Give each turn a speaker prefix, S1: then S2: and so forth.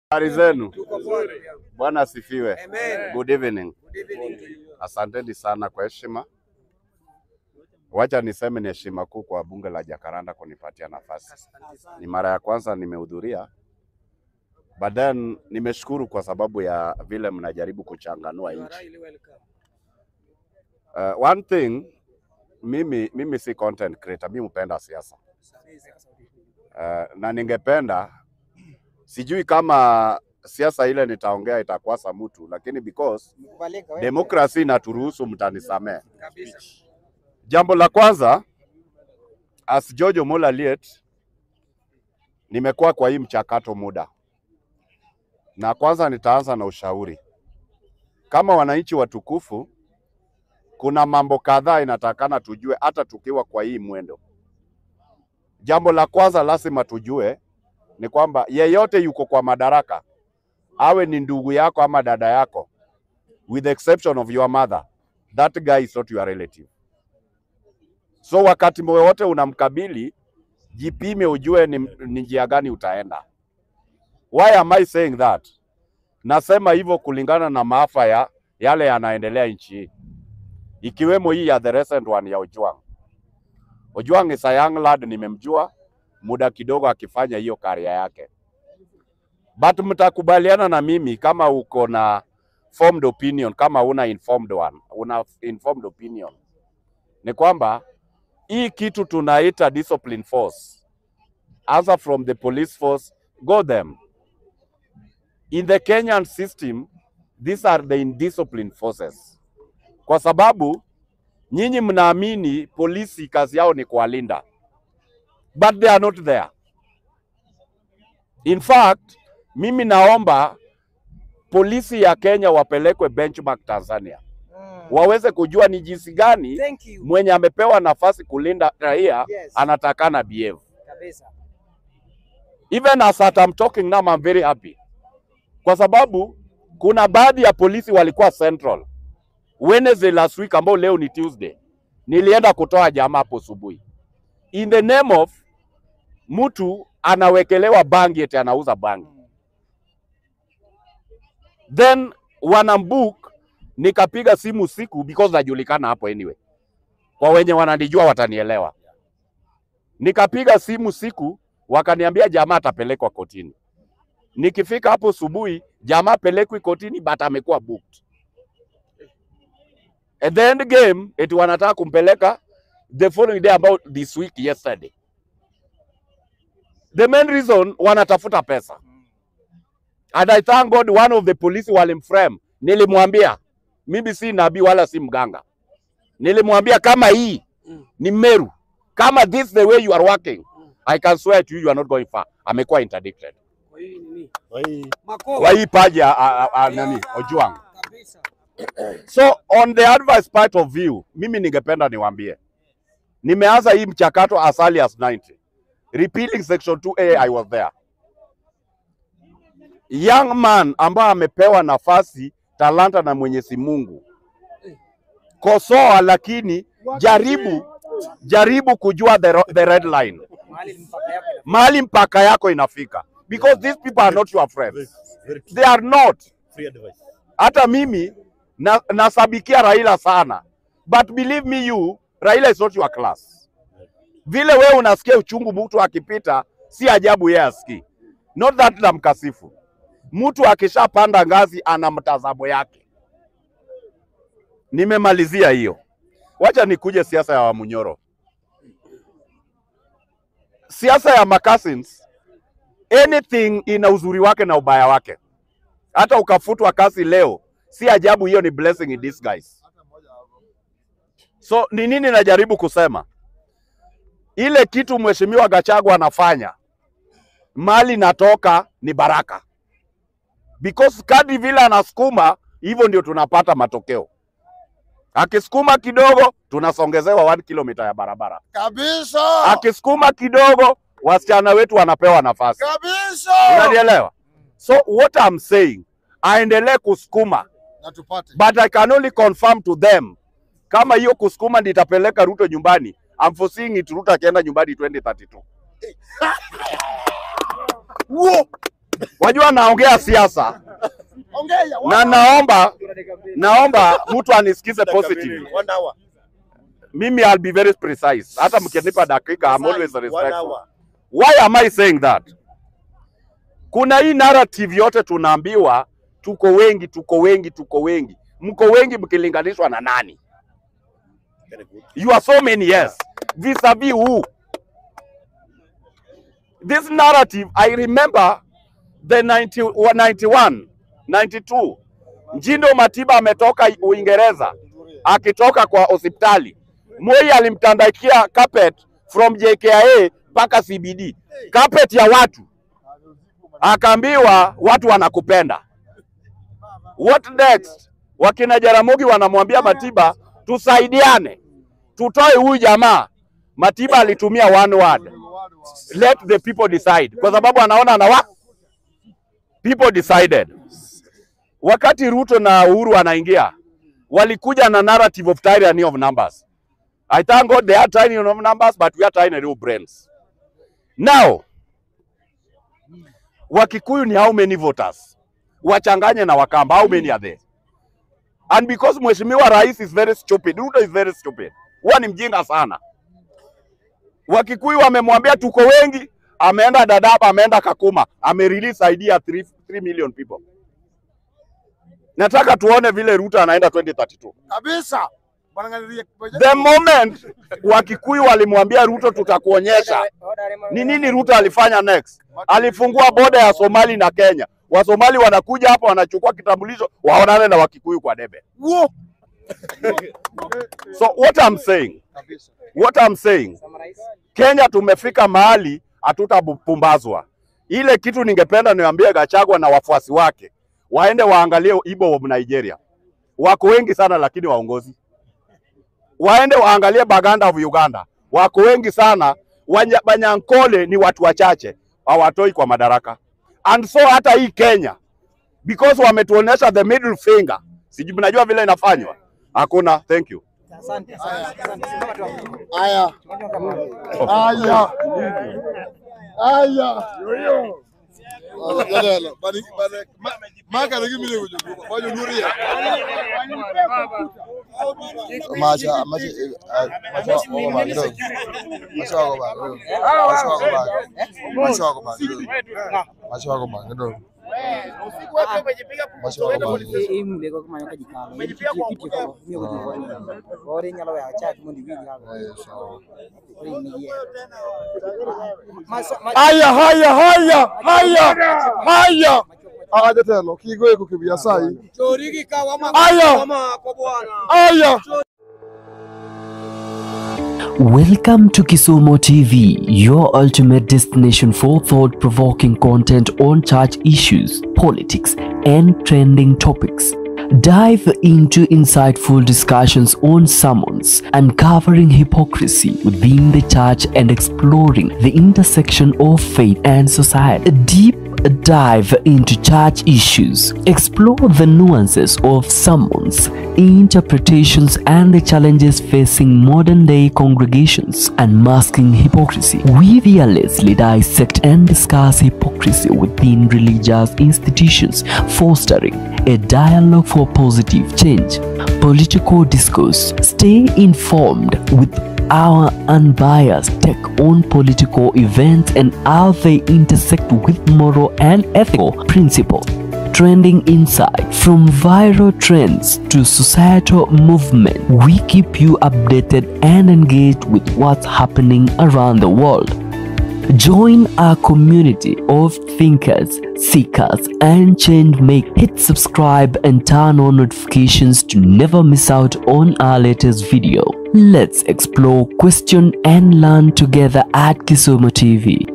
S1: Habari zenu? Bwana asifiwe.
S2: Amen.
S1: Good evening.
S2: Good evening to you.
S1: Asanteni sana kwa heshima. Wacha niseme ni heshima kuu kwa bunge la Jacaranda kunipatia nafasi. Ni mara ya kwanza nimehudhuria. But then nimeshukuru kwa sababu ya vile mnajaribu kuchanganua nchi. One thing, mimi si content creator, mimi hupenda siasa. Na ningependa, sijui kama siasa ile nitaongea itakwasa mtu, lakini because democracy inaturuhusu, mtanisamee. Jambo la kwanza, as George Omola Liet, nimekuwa kwa hii mchakato muda. Na kwanza nitaanza na ushauri. Kama wananchi watukufu, kuna mambo kadhaa inatakana tujue hata tukiwa kwa hii mwendo. Jambo la kwanza lazima tujue ni kwamba yeyote yuko kwa madaraka, awe ni ndugu yako ama dada yako, with the exception of your mother, that guy is not your relative. So wakati wote unamkabili, jipime ujue ni njia gani utaenda. Why am I saying that? Nasema hivyo kulingana na maafa yale yanaendelea nchi hii. Ikiwemo hii ya the recent one ya Ojwang. Ojwang is a young lad, nimemjua muda kidogo akifanya hiyo career yake. But mtakubaliana na mimi kama uko na formed opinion, kama una informed opinion. Ni kwamba hii kitu tunaita discipline force. Answer from the police force, go them. In the Kenyan system, these are the indisciplined forces. Kwa sababu nyinyi mnaamini polisi kazi yao ni kuwalinda. But they are not there. In fact, mimi naomba polisi ya Kenya wapelekwe benchmark Tanzania. Waweze kujua ni jinsi gani mwenye amepewa nafasi kulinda raia anatakana behave. Even as I'm talking now, I'm very happy. Kwa sababu kuna baadhi ya polisi walikuwa Central Wednesday last week, ambao leo ni Tuesday. Nilienda kutoa jamaa hapo asubuhi. In the name of mtu anawekelewa bangi eti anauza bangi. Then wanambook, nikapiga simu siku because najulikana hapo anyway. Kwa wenye wananijua watanielewa. Nikapiga simu siku, wakaniambia jamaa atapelekwa kotini. Nikifika hapo asubuhi, jamaa pelekwi kotini but amekuwa booked. At the end game, eti wanataka kumpeleka the following day about this week yesterday. The main reason wanatafuta pesa. And I thank God one of the police walimframe. Nilimwambia, mimi si nabii wala si mganga. Nilimwambia kama hii ni Meru, kama this the way you are working, I can swear to you, you are not going far. Amekuwa interdicted. Kwa hii paji nani Ojwang. So on the advice part of view, mimi ningependa niwaambie. Nimeanza hii mchakato as early as 90. Repealing section 2A, I was there. Young man ambaye amepewa nafasi, talanta na Mwenyezi Mungu. Kosoa, lakini jaribu kujua the red line. Mahali mpaka yako inafika. Because these people are not your friends. They are not.
S3: Free advice.
S1: Hata mimi nasabikia Raila sana. But believe me Raila is not your class. Vile wewe unasikia uchungu mtu akipita, si ajabu yeye asikii. Not that namkasifu. Mtu akishapanda ngazi ana mtazamo yake. Nimemalizia hiyo. Wacha nikuje siasa ya Wamunyoro. Siasa ya Makasins, anything ina uzuri wake na ubaya wake. Hata ukafutwa kazi leo, si ajabu, hiyo ni blessing in disguise. So ni nini najaribu kusema? Ile kitu Mheshimiwa Gachagua anafanya, mali natoka ni baraka. Because kadri vile anasukuma, hivyo ndio tunapata matokeo. Akisukuma kidogo, tunasongezewa 1 kilomita ya barabara.
S2: Kabisa.
S1: Akisukuma kidogo, wasichana wetu wanapewa nafasi.
S2: Kabisa.
S1: Unanielewa? So what I'm saying, aendelee kusukuma.
S2: Na tupate.
S1: But I can only confirm to them, kama hiyo kusukuma nitapeleka Ruto nyumbani, I'm foreseeing it Ruto akienda nyumbani 2032. Wajua naongea siasa. Na naomba mtu anisikize positive. Mimi I'll be very precise. Hata mkinipa dakika, I'm always respectful. Why am I saying that? Kuna hii narrative yote tunaambiwa tuko wengi. Mko wengi mkilinganishwa na nani? You are so many, yes. Vis-a-vis who? This narrative, I remember the 91, 92. Njindo Matiba ametoka Uingereza, akitoka kwa hospitali. Moi alimtandakia carpet from JKIA mpaka CBD. Carpet ya watu. Akaambiwa watu wanakupenda. What next? Wakina Jaramogi wanamwambia Matiba tusaidiane. Tutoe huyu jamaa. Matiba alitumia one word. Let the people decide. Kwa sababu anaona people decided. Wakati Ruto na Uhuru wanaingia, walikuja na narrative of tyranny of numbers. I thank God they are tyranny of numbers, but we are tyranny of brains. Now, Wakikuyu ni how many voters? Wachanganye na Wakamba, how many are there? And because Mheshimiwa Rais is very stupid, Ruto is very stupid. Huwa ni mjinga sana. Wakikuyu wamemwambia tuko wengi, ameenda Dadaab, ameenda Kakuma, amerelease idea 3 million people. Nataka tuone vile Ruto anaenda 2032.
S2: Kabisa.
S1: The moment Wakikuyu walimwambia Ruto tutakuonyesha ni nini Ruto alifanya next. Alifungua boda ya Somali na Kenya. Wasomali wanakuja hapa wanachukua kitambulisho waonane na Wakikuyu kwa debe. So what I'm saying, Kenya tumefika mahali hatutapumbazwa. Ile kitu ningependa niambie Gachagua na wafuasi wake, waende waangalie Igbo wa Nigeria. Wako wengi sana lakini waongozi. Waende waangalie Baganda of Uganda. Wako wengi sana, Banyankole ni watu wachache, hawatoi kwa madaraka. And so hata hii Kenya, because wametuonesha the middle finger. Sijui mnajua vile inafanywa. Hakuna, thank you.
S2: Asante. Haya. Aje tena kigoe kukibia sai. Choriki kawa mama kwa bwana.
S3: Welcome to Kisumu TV, your ultimate destination for thought-provoking content on church issues, politics, and trending topics. Dive into insightful discussions on sermons, uncovering hypocrisy within the church and exploring the intersection of faith and society. A deep dive into church issues. Explore the nuances of sermons, interpretations, and the challenges facing modern-day congregations, unmasking hypocrisy. We fearlessly dissect and discuss hypocrisy within religious institutions, fostering a dialogue for positive change. Political discourse. Stay informed with our unbiased take on political events and how they intersect with moral and ethical principles. Trending insight. From viral trends to societal movement, we keep you updated and engaged with what's happening around the world. Join our community of thinkers, seekers, and change makers. Hit subscribe and turn on notifications to never miss out on our latest video. Let's explore, question, and learn together at Kisumu TV.